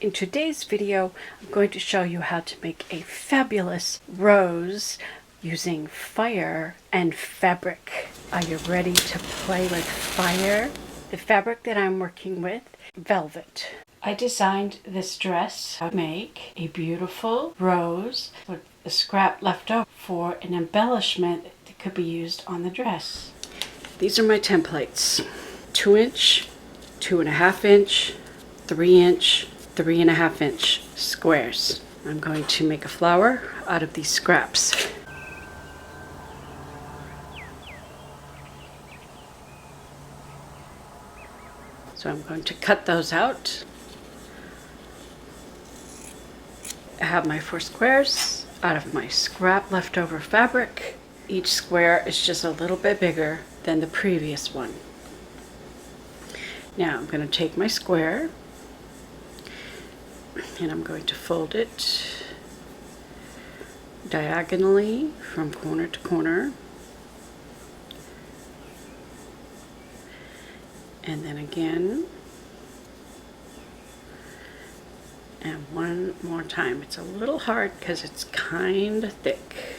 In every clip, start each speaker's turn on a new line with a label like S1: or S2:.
S1: In today's video, I'm going to show you how to make a fabulous rose using fire and fabric. Are you ready to play with fire? The fabric that I'm working with, velvet. I designed this dress to make a beautiful rose with a scrap left over for an embellishment that could be used on the dress. These are my templates. 2-inch, 2.5-inch, 3-inch, 3.5-inch squares. I'm going to make a flower out of these scraps. So I'm going to cut those out. I have my 4 squares out of my scrap leftover fabric. Each square is just a little bit bigger than the previous one. Now I'm going to take my square and I'm going to fold it diagonally from corner to corner, and then again, and one more time. It's a little hard because it's kind of thick,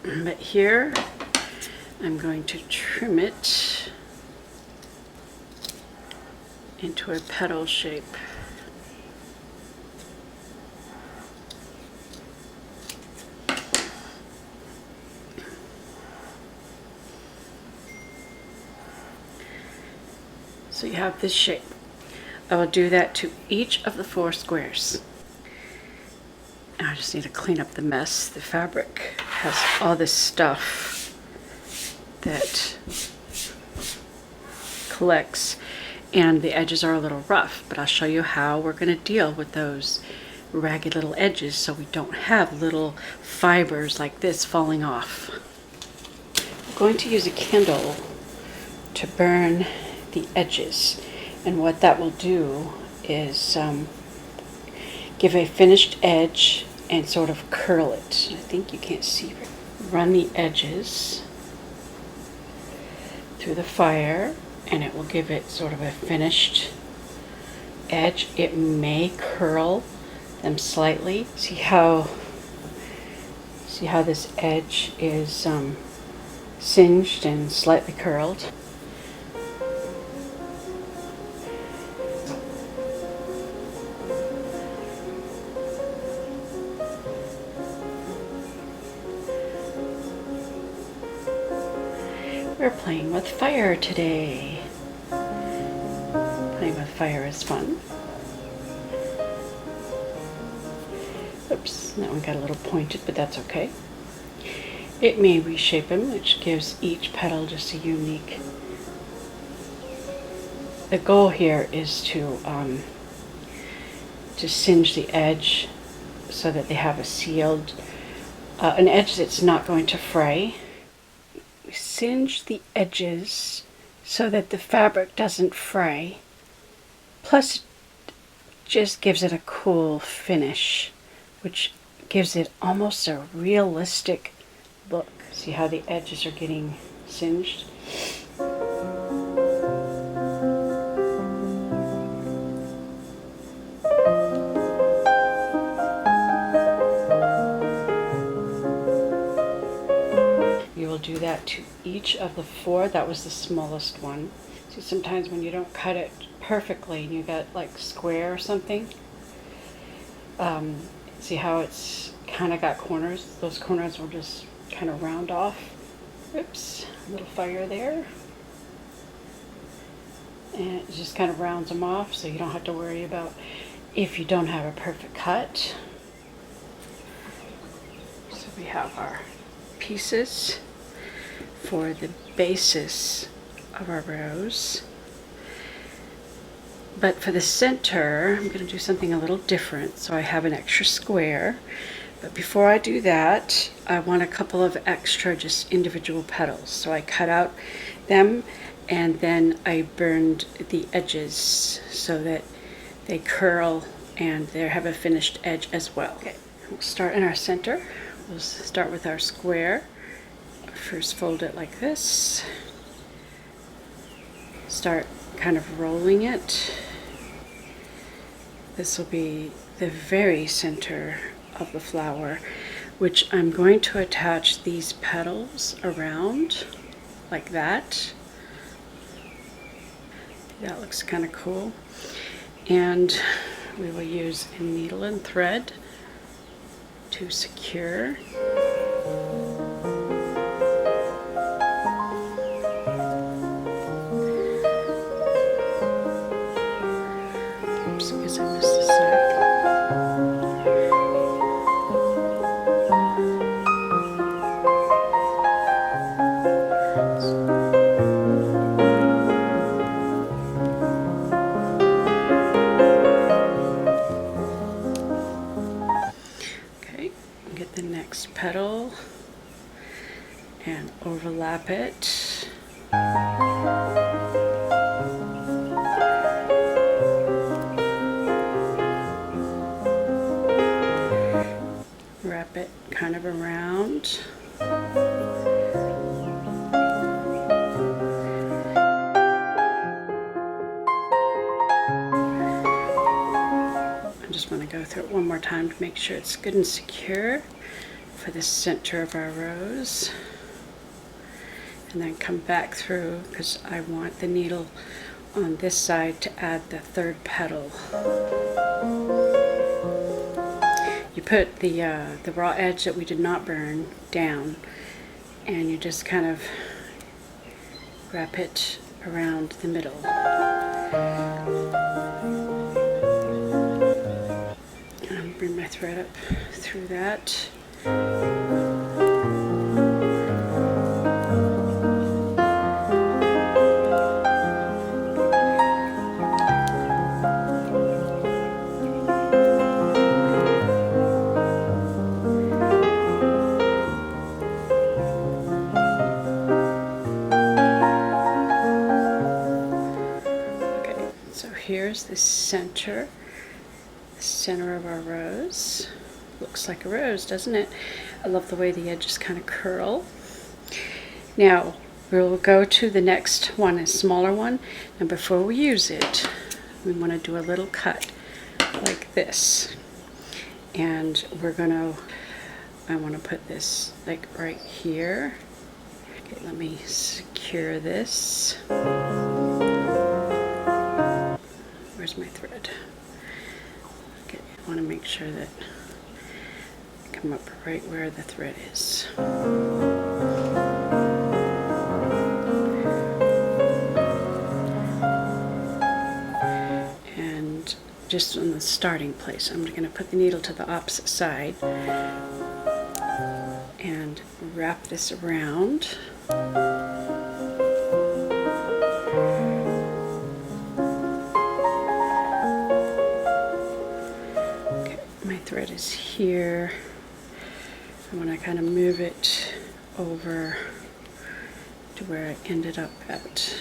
S1: but here I'm going to trim it into a petal shape. So you have this shape. I will do that to each of the 4 squares. I just need to clean up the mess. The fabric has all this stuff that collects, and the edges are a little rough, but I'll show you how we're going to deal with those ragged little edges so we don't have little fibers like this falling off. I'm going to use a candle to burn the edges, and what that will do is give a finished edge and sort of curl it. I think you can't see it. Run the edges through the fire and it will give it sort of a finished edge. It may curl them slightly. See how this edge is singed and slightly curled? We're playing with fire today. Playing with fire is fun. Oops, that one got a little pointed, but that's okay. It may reshape him, which gives each petal just a unique. The goal here is to singe the edge so that they have a sealed, an edge that's not going to fray. Singe the edges so that the fabric doesn't fray. Plus, it just gives it a cool finish, which gives it almost a realistic look. See how the edges are getting singed? Do that to each of the 4. That was the smallest one. See, sometimes when you don't cut it perfectly and you got like square or something, see how it's kind of got corners? Those corners will just kind of round off. Oops, a little fire there. And it just kind of rounds them off, so you don't have to worry about if you don't have a perfect cut. So we have our pieces for the basis of our rose. But for the center, I'm going to do something a little different. So I have an extra square. But before I do that, I want a couple of extra just individual petals. So I cut out them and then I burned the edges so that they curl and they have a finished edge as well. Okay, we'll start in our center. We'll start with our square. First fold it like this. Start kind of rolling it This will be the very center of the flower, which I'm going to attach these petals around like that. That looks kind of cool. And we will use a needle and thread to secure. Oops, I guess I missed a side. Get the next petal and overlap it. Wrap it kind of around. I just want to go through it one more time to make sure it's good and secure for the center of our rose, and then come back through because I want the needle on this side to add the third petal. You put the raw edge that we did not burn down, and you just kind of wrap it around the middle. And bring my thread up through that. Okay, so here's the center of our rose. Looks like a rose, doesn't it? I love the way the edges kind of curl. Now we'll go to the next one, a smaller one, and before we use it, we want to do a little cut like this. And I want to put this like right here. Okay, let me secure this. Where's my thread? Okay, I want to make sure that come up right where the thread is. And just on the starting place, I'm going to put the needle to the opposite side and wrap this around. Okay, my thread is here. I want to kind of move it over to where I ended up at.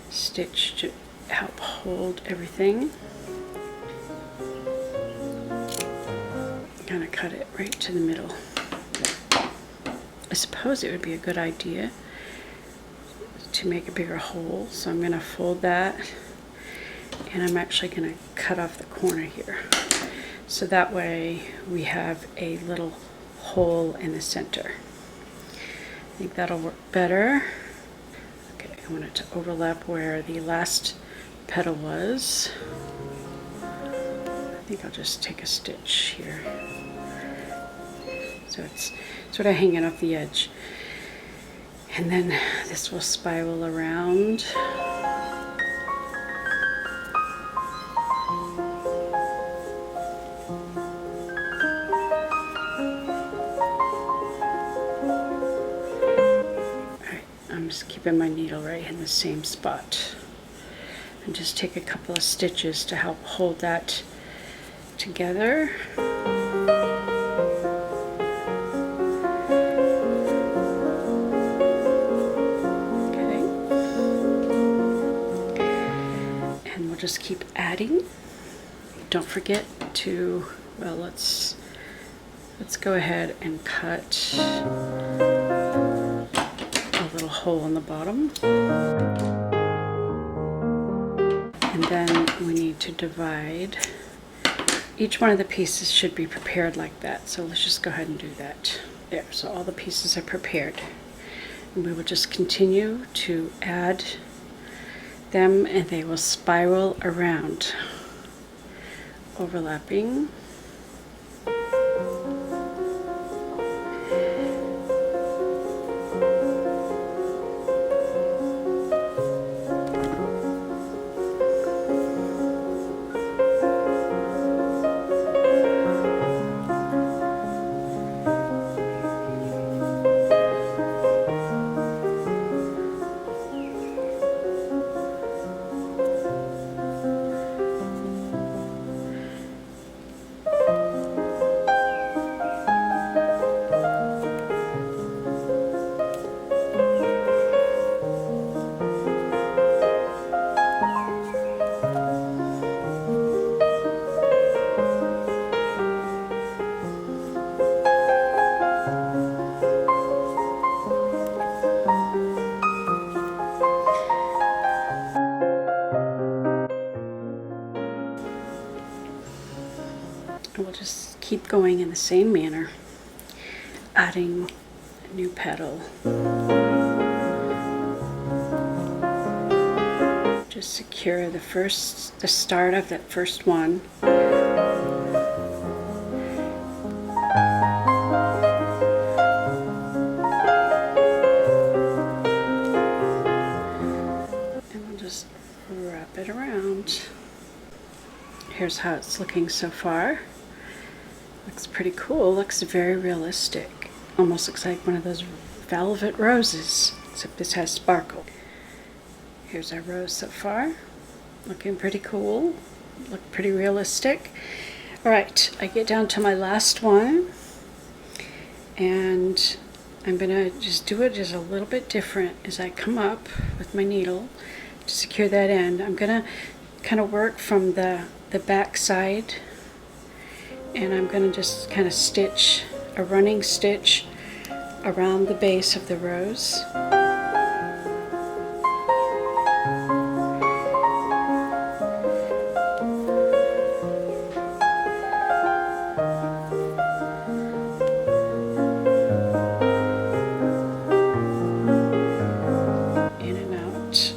S1: Stitch to help hold everything. Kind of cut it right to the middle. I suppose it would be a good idea to make a bigger hole, so I'm going to fold that, and I'm actually going to cut off the corner here. So that way we have a little hole in the center. I think that'll work better. Okay, I want it to overlap where the last petal was. I think I'll just take a stitch here. So it's sort of hanging off the edge. And then this will spiral around. Just keeping my needle right in the same spot, and just take a couple of stitches to help hold that together. Okay, and we'll just keep adding. Don't forget to, well, let's go ahead and cut hole in the bottom, and then we need to divide. Each one of the pieces should be prepared like that, so let's just go ahead and do that. There, so all the pieces are prepared. And we will just continue to add them, and they will spiral around, overlapping. We'll just keep going in the same manner, adding a new petal. Just secure the start of that first one. And we'll just wrap it around. Here's how it's looking so far. Looks pretty cool, looks very realistic. Almost looks like one of those velvet roses, except this has sparkle. Here's our rose so far. Looking pretty cool, look pretty realistic. All right, I get down to my last one, and I'm gonna just do it just a little bit different as I come up with my needle to secure that end. I'm gonna kind of work from the back side, and I'm going to just kind of stitch a running stitch around the base of the rose. In and out.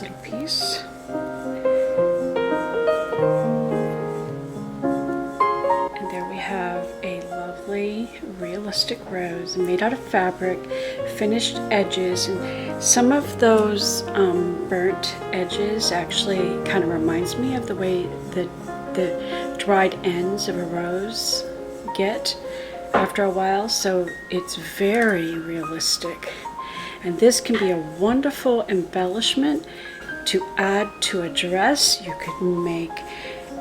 S1: Little piece. And there we have a lovely realistic rose made out of fabric, finished edges, and some of those burnt edges actually kind of reminds me of the way the dried ends of a rose get after a while, so it's very realistic. And this can be a wonderful embellishment to add to a dress. You could make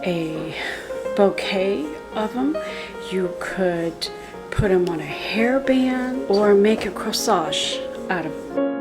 S1: a bouquet of them. You could put them on a hairband or make a corsage out of them.